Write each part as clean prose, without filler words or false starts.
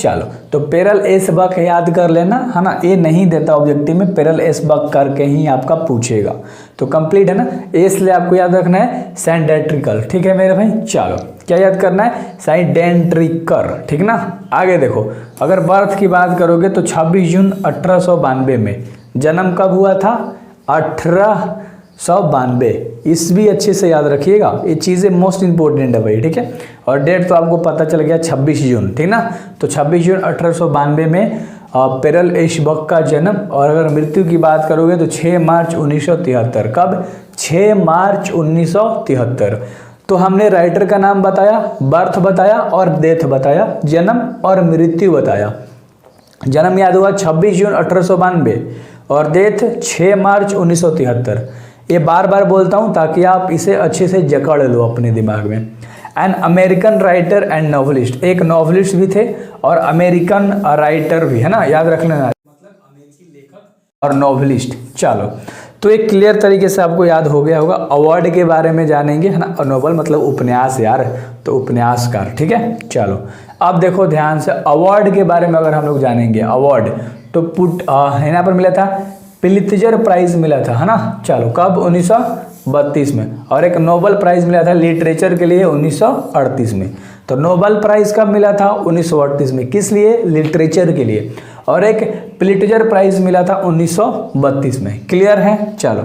चलो, तो पेरल एस बक याद कर लेना, है ना, ये नहीं देता ऑब्जेक्टिव में, पेरल एस बक करके ही आपका पूछेगा। तो कंप्लीट है ना, इसलिए आपको याद रखना है सैंडेट्रिकल, ठीक है मेरे भाई। चलो क्या याद करना है, साइडेंट्रिकर, ठीक ना। आगे देखो, अगर बर्थ की बात करोगे तो 26 जून 1892 में, जन्म कब हुआ था, 1892, ईस्वी अच्छे से याद रखिएगा, ये चीज़ें मोस्ट इंपॉर्टेंट है भाई, ठीक है। और डेट तो आपको पता चल गया 26 जून, ठीक ना। तो 26 जून 1892 में पेरल एस बक का जन्म। और अगर मृत्यु की बात करोगे तो 6 मार्च 1973, कब, 6 मार्च 1973। तो हमने राइटर का नाम बताया, बर्थ बताया और डेथ बताया, जन्म और मृत्यु बताया। जन्म याद हुआ 26 जून 1892 और डेथ 6 मार्च 1973। ये बार बार बोलता हूँ ताकि आप इसे अच्छे से जकड़ लो अपने दिमाग में। An American writer and novelist, एक नॉवलिस्ट भी थे और अमेरिकन राइटर भी, है ना, याद रख लेना, मतलब अमेरिकी लेखक और नॉवलिस्ट। चलो, तो एक क्लियर तरीके से आपको याद हो गया होगा। अवार्ड के बारे में जानेंगे, है ना, नोबल मतलब उपन्यास यार, तो उपन्यासकार, ठीक है। चलो अब देखो ध्यान से, अवार्ड के बारे में अगर हम लोग जानेंगे, अवार्ड तो यहाँ पर मिला था पिलित्जर प्राइज मिला था, है ना। चलो कब, 1932 में। और एक नोबल प्राइज मिला था लिटरेचर के लिए 1938 में। तो नोबल प्राइज कब मिला था, 1938 में, किस लिए, लिटरेचर के लिए। और एक पिलित्जर प्राइज मिला था 1932 में। क्लियर है। चलो,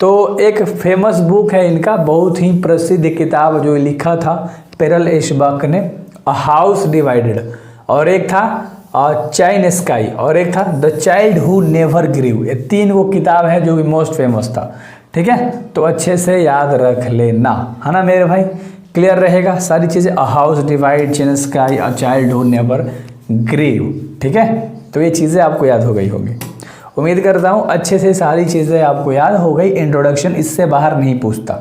तो एक फेमस बुक है इनका, बहुत ही प्रसिद्ध किताब जो लिखा था पेरल एस बक ने, अ हाउस डिवाइडेड, और एक था चाइन स्काई, और एक था the child who never grieve. ये 3 वो किताब है जो भी मोस्ट फेमस था, ठीक है। तो अच्छे से याद रख लेना, है ना मेरे भाई, क्लियर रहेगा सारी चीज़ें। A house divide, chine sky, a child who never grieve, ठीक है। तो ये चीज़ें आपको याद हो गई होंगी, उम्मीद करता हूँ अच्छे से सारी चीज़ें आपको याद हो गई। इंट्रोडक्शन इससे बाहर नहीं पूछता।